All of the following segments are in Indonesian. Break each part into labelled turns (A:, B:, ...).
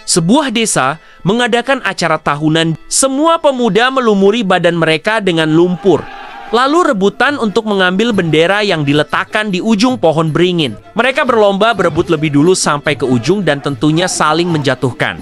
A: Sebuah desa mengadakan acara tahunan. Semua pemuda melumuri badan mereka dengan lumpur, lalu rebutan untuk mengambil bendera yang diletakkan di ujung pohon beringin. Mereka berlomba berebut lebih dulu sampai ke ujung dan tentunya saling menjatuhkan.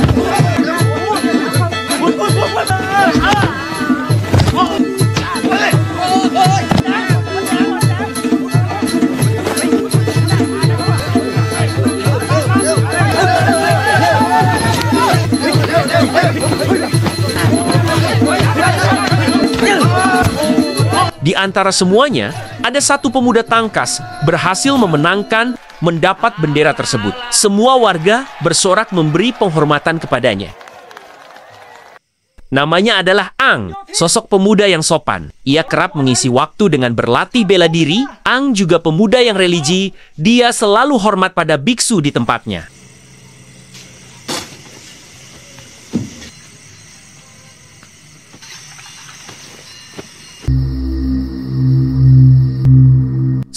A: Di antara semuanya, ada satu pemuda tangkas berhasil mendapat bendera tersebut. Semua warga bersorak memberi penghormatan kepadanya. Namanya adalah Ang, sosok pemuda yang sopan. Ia kerap mengisi waktu dengan berlatih bela diri. Ang juga pemuda yang religi. Dia selalu hormat pada biksu di tempatnya.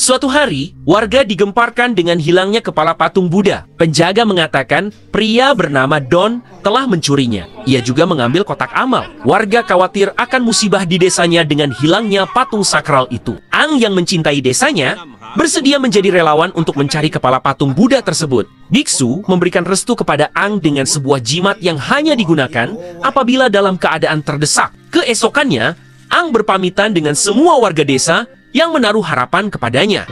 A: Suatu hari, warga digemparkan dengan hilangnya kepala patung Buddha. Penjaga mengatakan pria bernama Don telah mencurinya. Ia juga mengambil kotak amal. Warga khawatir akan musibah di desanya dengan hilangnya patung sakral itu. Ang yang mencintai desanya bersedia menjadi relawan untuk mencari kepala patung Buddha tersebut. Biksu memberikan restu kepada Ang dengan sebuah jimat yang hanya digunakan apabila dalam keadaan terdesak. Keesokannya, Ang berpamitan dengan semua warga desa yang menaruh harapan kepadanya.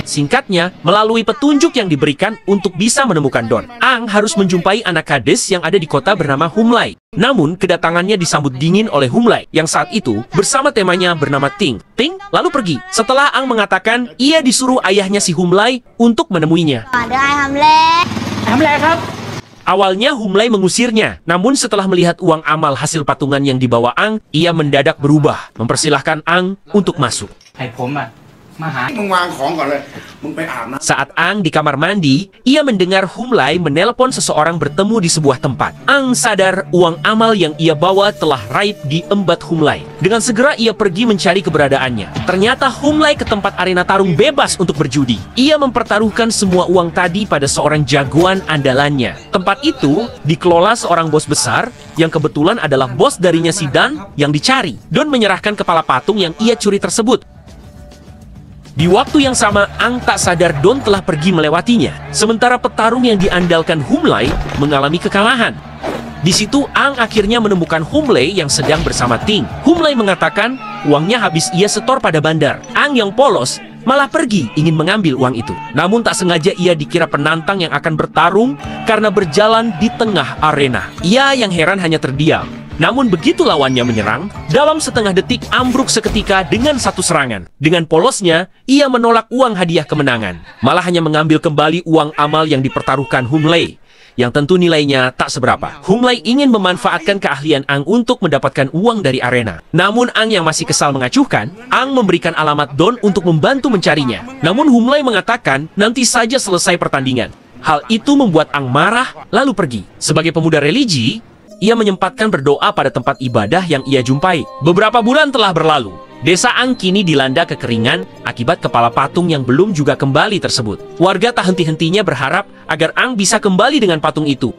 A: Singkatnya, melalui petunjuk yang diberikan untuk bisa menemukan Don, Ang harus menjumpai anak kades yang ada di kota bernama Humlai. Namun, kedatangannya disambut dingin oleh Humlai, yang saat itu bersama temannya bernama Ting. Ting lalu pergi, setelah Ang mengatakan ia disuruh ayahnya si Humlai untuk menemuinya.
B: Humlaiครับ.
A: Awalnya Humlai mengusirnya, namun setelah melihat uang amal hasil patungan yang dibawa Ang, ia mendadak berubah, mempersilahkan Ang untuk masuk. Saat Ang di kamar mandi, ia mendengar Humlai menelpon seseorang bertemu di sebuah tempat. Ang sadar uang amal yang ia bawa telah raib di embat Humlai. Dengan segera ia pergi mencari keberadaannya. Ternyata Humlai ke tempat arena tarung bebas untuk berjudi. Ia mempertaruhkan semua uang tadi pada seorang jagoan andalannya. Tempat itu dikelola seorang bos besar yang kebetulan adalah bos darinya si Dan yang dicari. Don menyerahkan kepala patung yang ia curi tersebut. Di waktu yang sama, Ang tak sadar Don telah pergi melewatinya. Sementara petarung yang diandalkan Humlai mengalami kekalahan. Di situ, Ang akhirnya menemukan Humlai yang sedang bersama Ting. Humlai mengatakan uangnya habis ia setor pada bandar. Ang yang polos malah pergi ingin mengambil uang itu. Namun tak sengaja ia dikira penantang yang akan bertarung karena berjalan di tengah arena. Ia yang heran hanya terdiam. Namun begitu lawannya menyerang, dalam setengah detik ambruk seketika dengan satu serangan. Dengan polosnya, ia menolak uang hadiah kemenangan. Malah hanya mengambil kembali uang amal yang dipertaruhkan Humlai, yang tentu nilainya tak seberapa. Humlai ingin memanfaatkan keahlian Ang untuk mendapatkan uang dari arena. Namun Ang yang masih kesal mengacuhkan, Ang memberikan alamat Don untuk membantu mencarinya. Namun Humlai mengatakan nanti saja selesai pertandingan. Hal itu membuat Ang marah lalu pergi. Sebagai pemuda religi, ia menyempatkan berdoa pada tempat ibadah yang ia jumpai. Beberapa bulan telah berlalu. Desa Ang kini dilanda kekeringan akibat kepala patung yang belum juga kembali tersebut. Warga tak henti-hentinya berharap agar Ang bisa kembali dengan patung itu.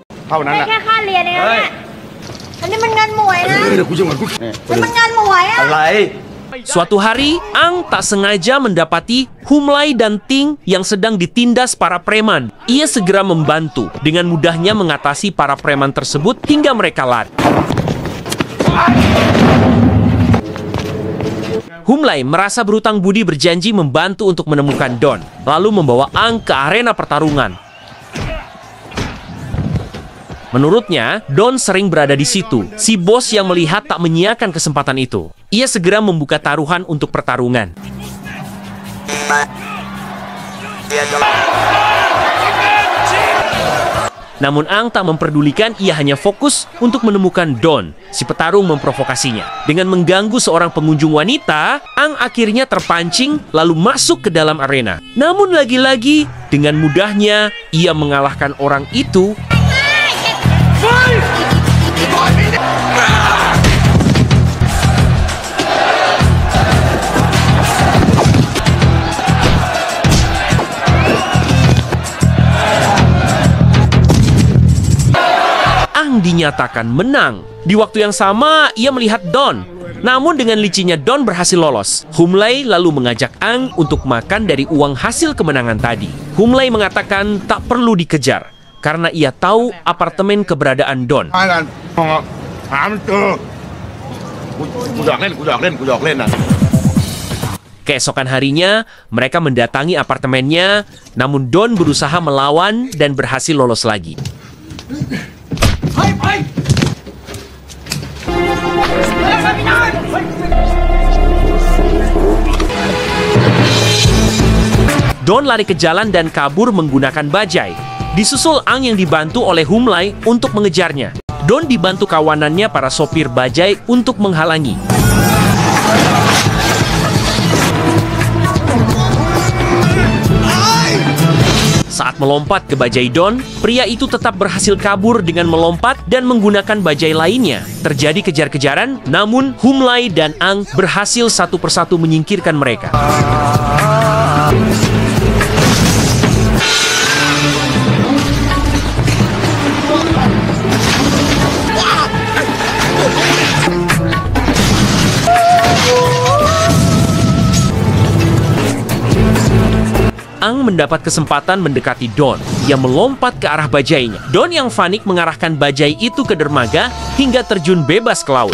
A: Suatu hari, Ang tak sengaja mendapati Humlai dan Ting yang sedang ditindas para preman. Ia segera membantu, dengan mudahnya mengatasi para preman tersebut hingga mereka lari. Humlai merasa berutang budi berjanji membantu untuk menemukan Don, lalu membawa Ang ke arena pertarungan. Menurutnya, Don sering berada di situ. Si bos yang melihat tak menyiakan kesempatan itu. Ia segera membuka taruhan untuk pertarungan. Namun Ang tak memperdulikan, ia hanya fokus untuk menemukan Don. Si petarung memprovokasinya. Dengan mengganggu seorang pengunjung wanita, Ang akhirnya terpancing lalu masuk ke dalam arena. Namun lagi-lagi, dengan mudahnya, ia mengalahkan orang itu. dinyatakan menang. Di waktu yang sama, ia melihat Don. Namun dengan licinnya Don berhasil lolos. Humlai lalu mengajak Ang untuk makan dari uang hasil kemenangan tadi. Humlai mengatakan tak perlu dikejar karena ia tahu apartemen keberadaan Don. Keesokan harinya, mereka mendatangi apartemennya, namun Don berusaha melawan dan berhasil lolos lagi. Don lari ke jalan dan kabur menggunakan bajai. Disusul Ang yang dibantu oleh Humlai untuk mengejarnya. Don dibantu kawanannya para sopir bajai untuk menghalangi. Saat melompat ke bajai Don, pria itu tetap berhasil kabur dengan melompat dan menggunakan bajai lainnya. Terjadi kejar-kejaran, namun Humlai dan Ang berhasil satu persatu menyingkirkan mereka. Ang mendapat kesempatan mendekati Don. Ia melompat ke arah bajainya. Don yang panik mengarahkan bajai itu ke dermaga hingga terjun bebas ke laut.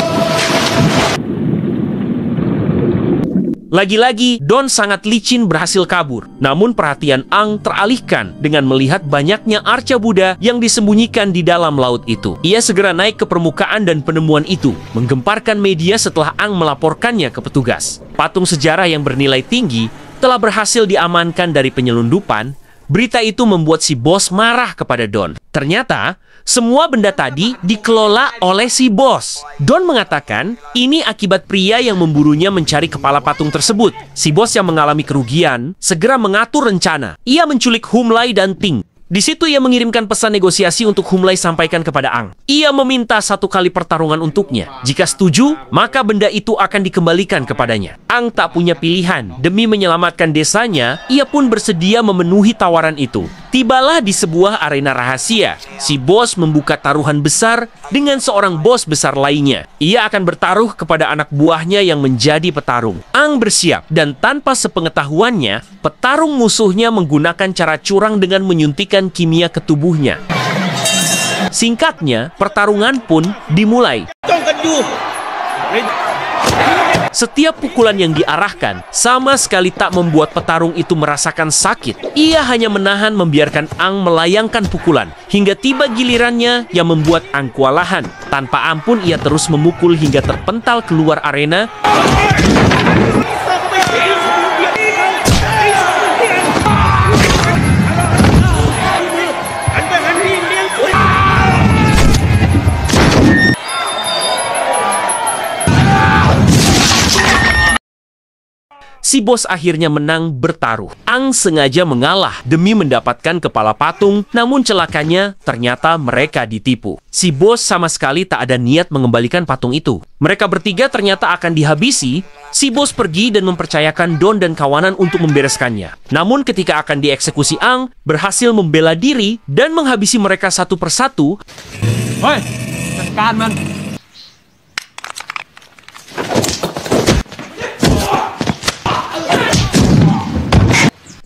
A: Lagi-lagi, Don sangat licin berhasil kabur. Namun perhatian Ang teralihkan dengan melihat banyaknya arca Buddha yang disembunyikan di dalam laut itu. Ia segera naik ke permukaan dan penemuan itu menggemparkan media setelah Ang melaporkannya ke petugas. Patung sejarah yang bernilai tinggi telah berhasil diamankan dari penyelundupan. Berita itu membuat si bos marah kepada Don. Ternyata, semua benda tadi dikelola oleh si bos. Don mengatakan, ini akibat pria yang memburunya mencari kepala patung tersebut. Si bos yang mengalami kerugian segera mengatur rencana. Ia menculik Humlai dan Ting. Di situ ia mengirimkan pesan negosiasi untuk Humlai sampaikan kepada Ang. Ia meminta 1 kali pertarungan untuknya. Jika setuju, maka benda itu akan dikembalikan kepadanya. Ang tak punya pilihan. Demi menyelamatkan desanya, ia pun bersedia memenuhi tawaran itu. Tibalah di sebuah arena rahasia. Si bos membuka taruhan besar dengan seorang bos besar lainnya. Ia akan bertaruh kepada anak buahnya yang menjadi petarung. Ang bersiap dan tanpa sepengetahuannya, petarung musuhnya menggunakan cara curang dengan menyuntikkan kimia ke tubuhnya. Singkatnya, pertarungan pun dimulai. Setiap pukulan yang diarahkan sama sekali tak membuat petarung itu merasakan sakit. Ia hanya menahan membiarkan Ang melayangkan pukulan hingga tiba gilirannya yang membuat Ang kewalahan. Tanpa ampun ia terus memukul hingga terpental keluar arena. Si bos akhirnya menang bertaruh. Ang sengaja mengalah demi mendapatkan kepala patung, namun celakanya ternyata mereka ditipu. Si bos sama sekali tak ada niat mengembalikan patung itu. Mereka bertiga ternyata akan dihabisi. Si bos pergi dan mempercayakan Don dan kawanan untuk membereskannya. Namun ketika akan dieksekusi, Ang berhasil membela diri dan menghabisi mereka satu persatu.
B: Hoi, tekan man.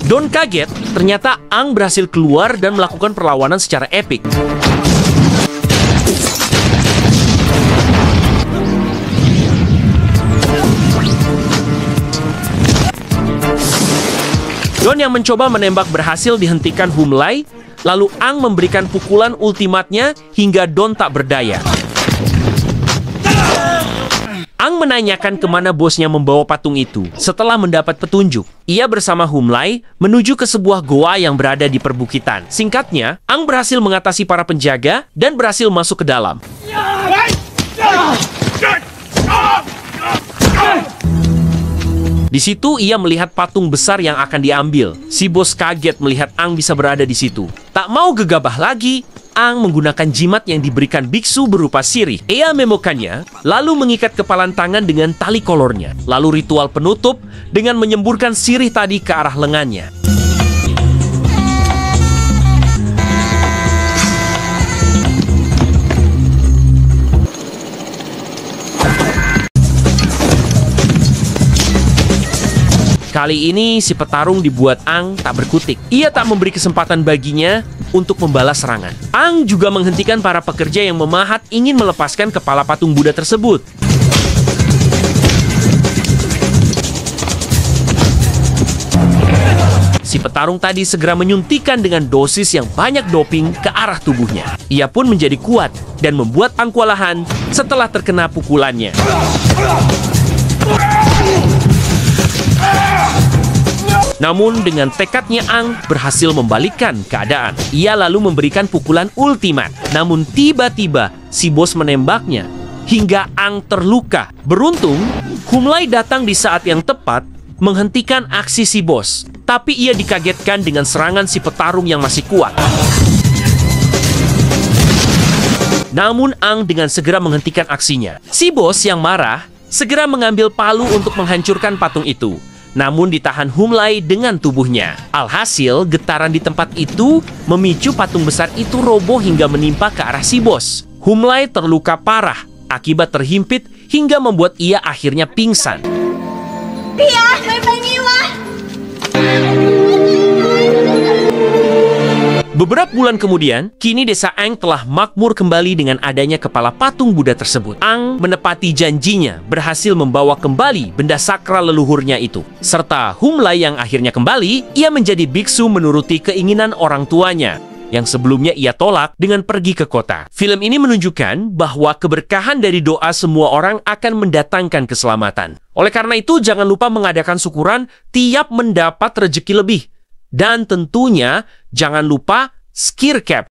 A: Don kaget, ternyata Ang berhasil keluar dan melakukan perlawanan secara epik. Don yang mencoba menembak berhasil dihentikan Humlai, lalu Ang memberikan pukulan ultimatnya hingga Don tak berdaya. Ang menanyakan kemana bosnya membawa patung itu. Setelah mendapat petunjuk, ia bersama Humlai menuju ke sebuah goa yang berada di perbukitan. Singkatnya, Ang berhasil mengatasi para penjaga dan berhasil masuk ke dalam. Di situ ia melihat patung besar yang akan diambil. Si bos kaget melihat Ang bisa berada di situ. Tak mau gegabah lagi, Ang menggunakan jimat yang diberikan biksu berupa sirih. Ia memokannya, lalu mengikat kepalan tangan dengan tali kolornya. Lalu ritual penutup dengan menyemburkan sirih tadi ke arah lengannya. Kali ini si petarung dibuat Ang tak berkutik. Ia tak memberi kesempatan baginya untuk membalas serangan. Ang juga menghentikan para pekerja yang memahat ingin melepaskan kepala patung Buddha tersebut. Si petarung tadi segera menyuntikkan dengan dosis yang banyak doping ke arah tubuhnya. Ia pun menjadi kuat dan membuat Ang kewalahan setelah terkena pukulannya. Namun dengan tekadnya Ang berhasil membalikkan keadaan. Ia lalu memberikan pukulan ultimat. Namun tiba-tiba si bos menembaknya hingga Ang terluka. Beruntung, Humlai datang di saat yang tepat menghentikan aksi si bos. Tapi ia dikagetkan dengan serangan si petarung yang masih kuat. Namun Ang dengan segera menghentikan aksinya. Si bos yang marah segera mengambil palu untuk menghancurkan patung itu. Namun ditahan Humlai dengan tubuhnya. Alhasil, getaran di tempat itu memicu patung besar itu roboh hingga menimpa ke arah si bos. Humlai terluka parah akibat terhimpit hingga membuat ia akhirnya pingsan.
C: Pia, may pangiwa!
A: Beberapa bulan kemudian, kini desa Ang telah makmur kembali dengan adanya kepala patung Buddha tersebut. Ang menepati janjinya, berhasil membawa kembali benda sakral leluhurnya itu. Serta Humlai yang akhirnya kembali, ia menjadi biksu menuruti keinginan orang tuanya, yang sebelumnya ia tolak dengan pergi ke kota. Film ini menunjukkan bahwa keberkahan dari doa semua orang akan mendatangkan keselamatan. Oleh karena itu, jangan lupa mengadakan syukuran tiap mendapat rezeki lebih. Dan tentunya jangan lupa skir cap.